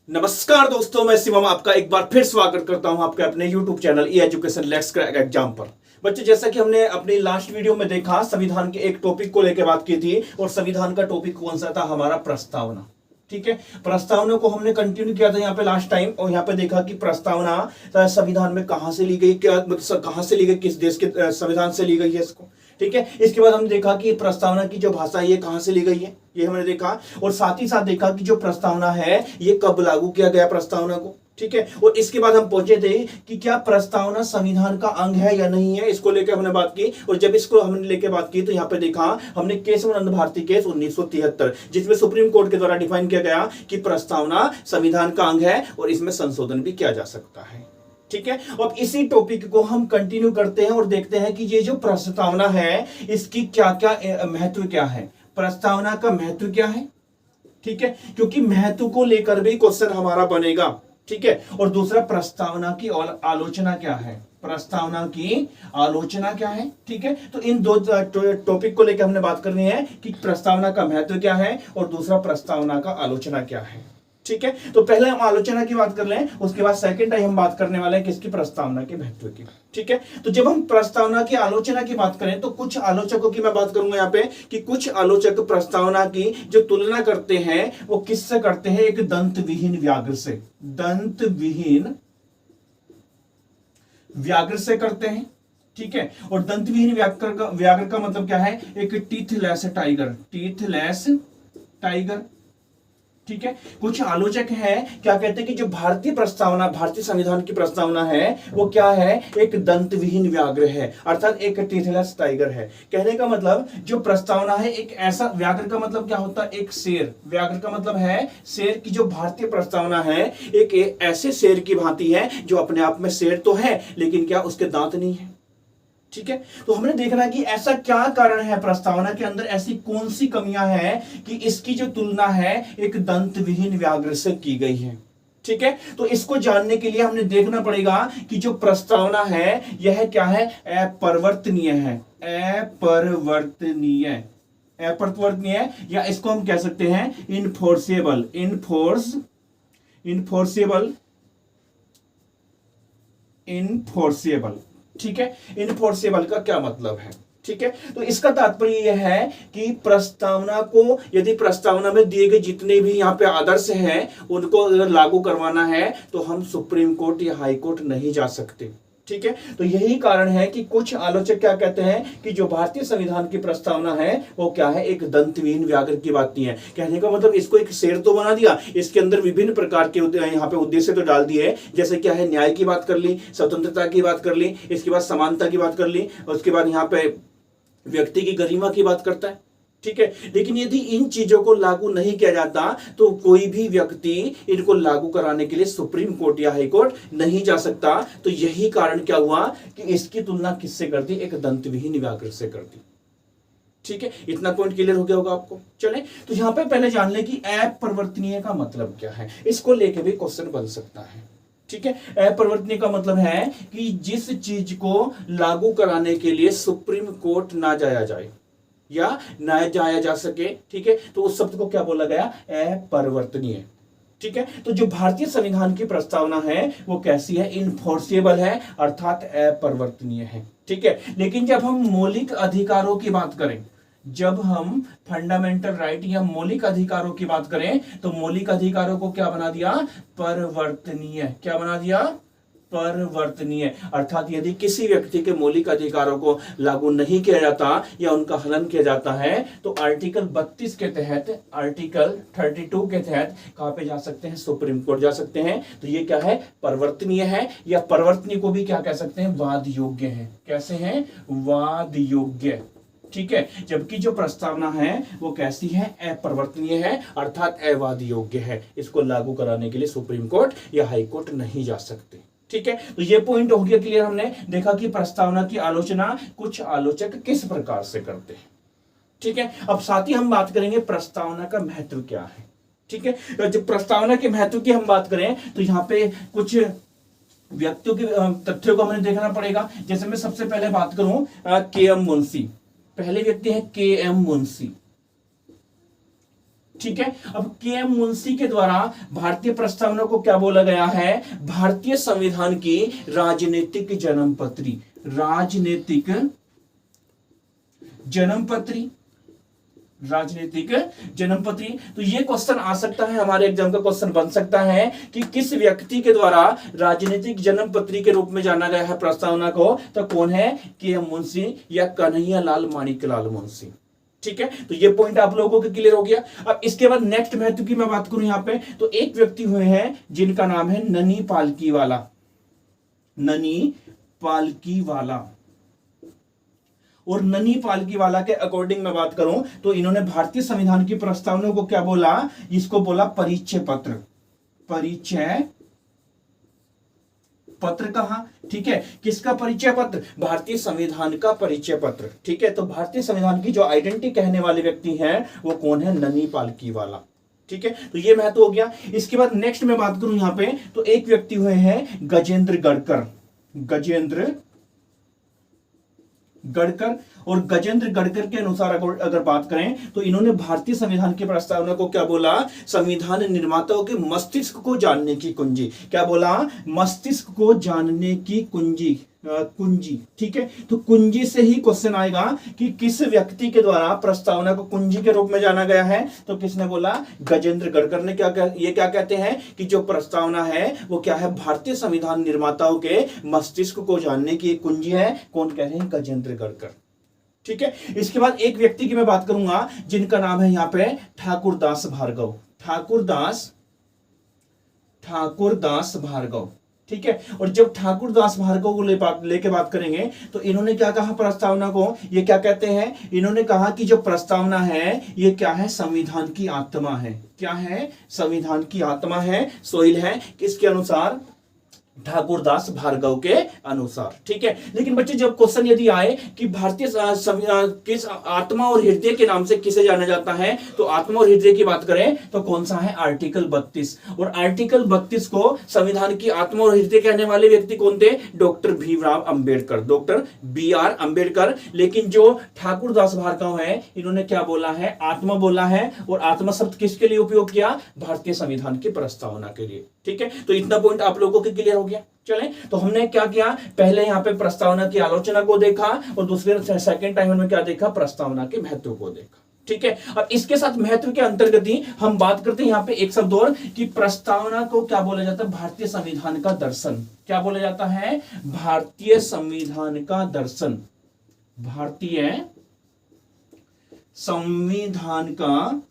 नमस्कार दोस्तों, मैं शिवम आपका एक बार फिर स्वागत करता हूं आपके अपने YouTube channel E education let's crack exam पर। बच्चे, जैसा कि हमने अपनी लास्ट वीडियो में देखा, संविधान के एक टॉपिक को लेकर बात की थी और संविधान का टॉपिक कौन सा था? हमारा प्रस्तावना। ठीक है, प्रस्तावना को हमने कंटिन्यू किया था यहाँ पे लास्ट टाइम, और यहाँ पे देखा कि प्रस्तावना संविधान में कहां से ली गई, कहां से ली गई, किस देश के संविधान से ली गई है इसको। ठीक है, इसके बाद हमने देखा कि प्रस्तावना की जो भाषा है ये कहां से ली गई है, ये हमने देखा। और साथ ही साथ देखा कि जो प्रस्तावना है ये कब लागू किया गया प्रस्तावना को। ठीक है, और इसके बाद हम पहुंचे थे कि क्या प्रस्तावना संविधान का अंग है या नहीं है, इसको लेकर हमने बात की। और जब इसको हमने लेकर बात की तो यहाँ पे देखा हमने केशवानंद भारती केस 1973, जिसमें सुप्रीम कोर्ट के द्वारा डिफाइन किया गया कि प्रस्तावना संविधान का अंग है और इसमें संशोधन भी किया जा सकता है। ठीक है, अब इसी टॉपिक को हम कंटिन्यू करते हैं और देखते हैं कि ये जो प्रस्तावना है इसकी क्या क्या महत्व क्या है, प्रस्तावना का महत्व क्या है। ठीक है, क्योंकि महत्व को लेकर भी क्वेश्चन हमारा बनेगा। ठीक है, और दूसरा प्रस्तावना की आलोचना क्या है, प्रस्तावना की आलोचना क्या है। ठीक है, तो इन दो टॉपिक को लेकर हमने बात करनी है कि प्रस्तावना का महत्व क्या है और दूसरा प्रस्तावना का आलोचना क्या है। ठीक है, तो पहले हम आलोचना की बात कर लें, उसके बाद सेकंड टाइम हम बात करने वाले हैं किसकी, प्रस्तावना के महत्व की। ठीक है, तो जब हम प्रस्तावना की आलोचना की बात करें तो कुछ आलोचकों की मैं बात करूंगा यहाँ पे कि कुछ आलोचक प्रस्तावना की जो तुलना करते हैं वो किससे करते हैं, एक दंत विहीन व्याघ्र से, दंत विहीन व्याघ्र से करते हैं। ठीक है, और दंत विहीन व्याघ्र का मतलब क्या है, एक टीथलेस टाइगर, टीथलेस टाइगर। ठीक है, कुछ आलोचक हैं क्या कहते हैं कि जो भारतीय प्रस्तावना, भारतीय संविधान की प्रस्तावना है वो क्या है, एक दंत विहीन व्याघ्र है, अर्थात एक टीथलेस टाइगर है। कहने का मतलब जो प्रस्तावना है एक ऐसा, व्याघ्र का मतलब क्या होता है, एक शेर, व्याघ्र का मतलब है शेर की जो भारतीय प्रस्तावना है एक ऐसे शेर की भांति है जो अपने आप में शेर तो है लेकिन क्या उसके दांत नहीं है। ठीक है, तो हमने देखना कि ऐसा क्या कारण है, प्रस्तावना के अंदर ऐसी कौन सी कमियां हैं कि इसकी जो तुलना है एक दंत विहीन व्याघ्र से की गई है। ठीक है, तो इसको जानने के लिए हमने देखना पड़ेगा कि जो प्रस्तावना है यह क्या है, अपरिवर्तनीय है, अपरिवर्तनीय, अपरिवर्तनीय, या इसको हम कह सकते हैं इनफोर्सेबल, इनफोर्सेबल, इनफोर्सेबल। ठीक है, इनफोर्सेबल का क्या मतलब है। ठीक है, तो इसका तात्पर्य यह है कि प्रस्तावना को, यदि प्रस्तावना में दिए गए जितने भी यहाँ पे आदर्श हैं उनको अगर लागू करवाना है तो हम सुप्रीम कोर्ट या हाई कोर्ट नहीं जा सकते। ठीक है, तो यही कारण है कि कुछ आलोचक क्या कहते हैं कि जो भारतीय संविधान की प्रस्तावना है वो क्या है, एक दंतविहीन व्याघ्र की बात नहीं है। कहने का मतलब इसको एक शेर तो बना दिया, इसके अंदर विभिन्न प्रकार के यहाँ पे उद्देश्य तो डाल दिए, जैसे क्या है, न्याय की बात कर ली, स्वतंत्रता की बात कर ली, इसके बाद समानता की बात कर ली, उसके बाद यहाँ पे व्यक्ति की गरिमा की बात करता है। ठीक है, लेकिन यदि इन चीजों को लागू नहीं किया जाता तो कोई भी व्यक्ति इनको लागू कराने के लिए सुप्रीम कोर्ट या हाई कोर्ट नहीं जा सकता। तो यही कारण क्या हुआ कि इसकी तुलना किससे कर दी, एक दंतविहीन व्याघ्र से कर दी। ठीक है, इतना पॉइंट क्लियर हो गया होगा आपको। चले, तो यहां पे पहले जान ले कि अपरिवर्तनीय का मतलब क्या है, इसको लेके भी क्वेश्चन बन सकता है। ठीक है, अपरिवर्तनीय का मतलब है कि जिस चीज को लागू कराने के लिए सुप्रीम कोर्ट ना जाया जाए या ना जाया जा सके। ठीक है, तो उस शब्द को क्या बोला गया, अपरिवर्तनीय। ठीक है, तो जो भारतीय संविधान की प्रस्तावना है वो कैसी है, इनफोर्सेबल है, अर्थात अपरिवर्तनीय है। ठीक है, लेकिन जब हम मौलिक अधिकारों की बात करें, जब हम फंडामेंटल राइट या मौलिक अधिकारों की बात करें तो मौलिक अधिकारों को क्या बना दिया, परिवर्तनीय। क्या बना दिया, परिवर्तनीय। अर्थात यदि किसी व्यक्ति के मौलिक अधिकारों को लागू नहीं किया जाता या उनका हनन किया जाता है तो आर्टिकल 32 के तहत, आर्टिकल 32 के तहत कहां पे जा सकते हैं, सुप्रीम कोर्ट जा सकते हैं। तो ये क्या है, परिवर्तनीय है, या परिवर्तनीय को भी क्या कह सकते हैं, वाद योग्य है। कैसे हैं, वाद योग्य। ठीक है, जबकि जो प्रस्तावना है वो कैसी है, अपरिवर्तनीय है, अर्थात अवाद योग्य है। इसको लागू कराने के लिए सुप्रीम कोर्ट या हाई कोर्ट नहीं जा सकते। ठीक है, तो ये पॉइंट हो गया क्लियर। हमने देखा कि प्रस्तावना की आलोचना कुछ आलोचक किस प्रकार से करते हैं। ठीक है, अब साथ ही हम बात करेंगे प्रस्तावना का महत्व क्या है। ठीक है, जब प्रस्तावना के महत्व की हम बात करें तो यहाँ पे कुछ व्यक्तियों के तथ्यों को हमें देखना पड़ेगा। जैसे मैं सबसे पहले बात करूं के एम मुंशी, पहले व्यक्ति है के एम मुंशी। ठीक है। अब के.एम. मुंशी के द्वारा भारतीय प्रस्तावना को क्या बोला गया है? भारतीय संविधान की राजनीतिक जन्मपत्री, राजनीतिक जन्मपत्री, राजनीतिक जन्मपत्री। तो ये क्वेश्चन आ सकता है, हमारे एग्जाम का क्वेश्चन बन सकता है कि किस व्यक्ति के द्वारा राजनीतिक जन्मपत्री के रूप में जाना गया है प्रस्तावना को, तो कौन है? के.एम. मुंशी या कन्हैयालाल माणिक्यलाल मुंशी। ठीक है, तो ये पॉइंट आप लोगों को क्लियर हो गया। अब इसके बाद नेक्स्ट महत्व की मैं बात करूं यहां पे, तो एक व्यक्ति हुए हैं जिनका नाम है ननी पालकीवाला, ननी पालकीवाला। और ननी पालकीवाला के अकॉर्डिंग मैं बात करूं तो इन्होंने भारतीय संविधान की प्रस्तावना को क्या बोला? इसको बोला परिचय पत्र, परिचय पत्र। कहा? ठीक है, किसका परिचय पत्र? भारतीय संविधान का परिचय पत्र। ठीक है, तो भारतीय संविधान की जो आइडेंटिटी कहने वाले व्यक्ति हैं वो कौन है? ननी पालकीवाला। ठीक है, तो ये महत्व हो गया। इसके बाद नेक्स्ट मैं बात करूं यहां पे, तो एक व्यक्ति हुए हैं गजेंद्र गढ़कर, गजेंद्र गढ़कर। और गजेंद्र गढ़कर के अनुसार अगर बात करें तो इन्होंने भारतीय संविधान की प्रस्तावना को क्या बोला? संविधान निर्माताओं के मस्तिष्क को जानने की कुंजी। क्या बोला? मस्तिष्क को जानने की कुंजी, कुंजी। ठीक है, तो कुंजी से ही क्वेश्चन आएगा कि किस व्यक्ति के द्वारा प्रस्तावना को कुंजी के रूप में जाना गया है, तो किसने बोला? गजेंद्र गढ़कर ने। ये क्या कहते हैं कि जो प्रस्तावना है वो क्या है? भारतीय संविधान निर्माताओं के मस्तिष्क को जानने की एक कुंजी है। कौन कह रहे हैं? गजेंद्र गढ़कर। ठीक है, इसके बाद एक व्यक्ति की मैं बात करूंगा जिनका नाम है यहां पे ठाकुरदास भार्गव, ठाकुरदास भार्गव। ठीक है, और जब ठाकुरदास भार्गव को लेके बात करेंगे तो इन्होंने क्या कहा प्रस्तावना को? ये क्या कहते हैं? इन्होंने कहा कि जो प्रस्तावना है ये क्या है? संविधान की आत्मा है। क्या है? संविधान की आत्मा है, सोइल है। किसके अनुसार? ठाकुरदास भार्गव के अनुसार। ठीक है, लेकिन बच्चे जब क्वेश्चन यदि आए कि भारतीय किस आत्मा और हृदय के नाम से किसे जाना जाता है, तो आत्मा और हृदय की बात करें तो कौन सा है? आर्टिकल 32। और आर्टिकल 32 को संविधान की आत्मा और हृदय कहने वाले व्यक्ति कौन थे? Doctor Bhimrao Ambedkar, doctor BR Ambedkar. लेकिन जो ठाकुरदास भार्गव है इन्होंने क्या बोला है? आत्मा बोला है। और आत्मा शब्द किसके लिए उपयोग किया? भारतीय संविधान की प्रस्तावना के लिए। ठीक है, तो इतना पॉइंट आप लोगों के क्लियर हो गया। चलें, तो हमने क्या किया? पहले यहां पे प्रस्तावना की आलोचना को देखा और दूसरे सेकंड टाइम में क्या देखा? प्रस्तावना के महत्व को देखा। ठीक है, अब इसके साथ महत्व के अंतर्गत ही हम बात करते हैं यहां पे एक शब्द और कि प्रस्तावना को क्या बोला जाता है? भारतीय संविधान का दर्शन। क्या बोला जाता है? भारतीय संविधान का दर्शन, भारतीय संविधान का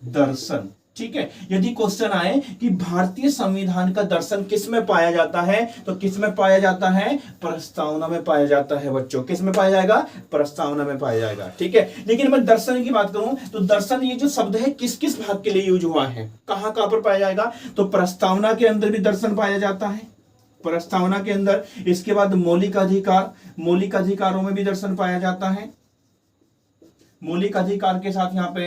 दर्शन। ठीक है, यदि क्वेश्चन आए कि भारतीय संविधान का दर्शन किस में पाया जाता है, तो किस में पाया जाता है? प्रस्तावना में पाया जाता है बच्चों। किस में पाया जाएगा? प्रस्तावना में पाया जाएगा। ठीक है, लेकिन मैं दर्शन की बात करूं तो दर्शन ये जो शब्द है किस किस भाग के लिए यूज हुआ है? कहां कहां पर पाया जाएगा? तो प्रस्तावना के अंदर भी दर्शन पाया जाता है, प्रस्तावना के अंदर। इसके बाद मौलिक अधिकार, मौलिक अधिकारों में भी दर्शन पाया जाता है। मौलिक अधिकार के साथ यहाँ पे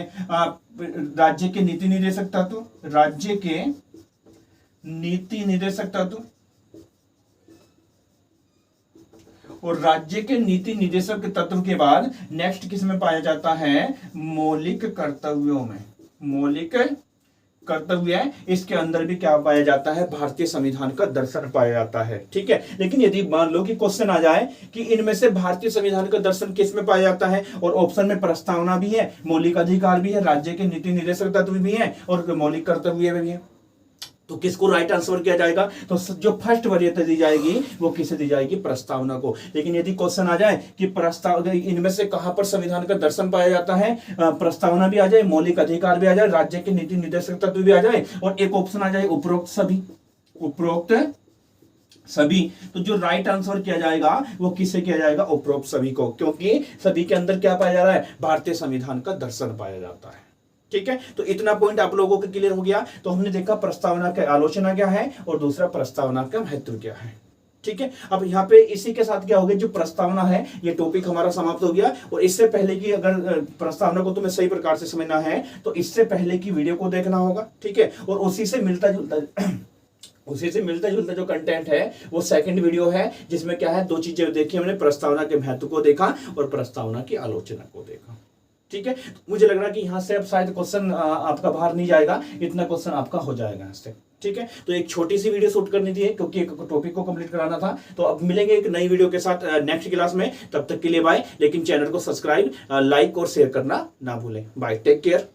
राज्य के नीति निर्देशक तत्व, राज्य के नीति निर्देशक तत्व और राज्य के नीति निर्देशक तत्व के बाद नेक्स्ट किस में पाया जाता है? मौलिक कर्तव्यों में, मौलिक कर्तव्य है। इसके अंदर भी क्या पाया जाता है? भारतीय संविधान का दर्शन पाया जाता है। ठीक है, लेकिन यदि मान लो कि क्वेश्चन आ जाए कि इनमें से भारतीय संविधान का दर्शन किस में पाया जाता है, और ऑप्शन में प्रस्तावना भी है, मौलिक अधिकार भी है, राज्य के नीति निर्देशक तत्व भी है और मौलिक कर्तव्य भी है, तो किसको राइट आंसर किया जाएगा? तो जो फर्स्ट वरीयता दी जाएगी वो किसे दी जाएगी? प्रस्तावना को। लेकिन यदि क्वेश्चन आ जाए कि प्रस्ताव इनमें से कहां पर संविधान का दर्शन पाया जाता है, प्रस्तावना भी आ जाए, मौलिक अधिकार भी आ जाए, राज्य के नीति निर्देशक तत्व भी आ जाए और एक ऑप्शन आ जाए उपरोक्त सभी, उपरोक्त सभी, तो जो राइट आंसर किया जाएगा वो किसे किया जाएगा? उपरोक्त सभी को, क्योंकि सभी के अंदर क्या पाया जा रहा है? भारतीय संविधान का दर्शन पाया जाता है। ठीक है, तो इतना पॉइंट आप लोगों को क्लियर हो गया। तो हमने देखा प्रस्तावना की आलोचना क्या है और दूसरा प्रस्तावना का महत्व क्या है। ठीक है, अब यहाँ पे इसी के साथ क्या हो गया? जो प्रस्तावना है ये टॉपिक हमारा समाप्त हो गया। और इससे पहले की अगर प्रस्तावना को तुम्हें सही प्रकार से समझना है तो इससे पहले की वीडियो को देखना होगा। ठीक है, और उसी से मिलता जुलता जो कंटेंट है वो सेकंड वीडियो है, जिसमें क्या है? दो चीजें देखी हमने, प्रस्तावना के महत्व को देखा और प्रस्तावना की आलोचना को देखा। ठीक है, मुझे लग रहा है कि यहाँ से अब शायद क्वेश्चन आपका बाहर नहीं जाएगा, इतना क्वेश्चन आपका हो जाएगा यहाँ से। ठीक है, तो एक छोटी सी वीडियो शूट करनी थी क्योंकि एक टॉपिक को कंप्लीट कराना था। तो अब मिलेंगे एक नई वीडियो के साथ नेक्स्ट क्लास में, तब तक के लिए बाय। लेकिन चैनल को सब्सक्राइब, लाइक और शेयर करना ना भूलें। Bye, take care.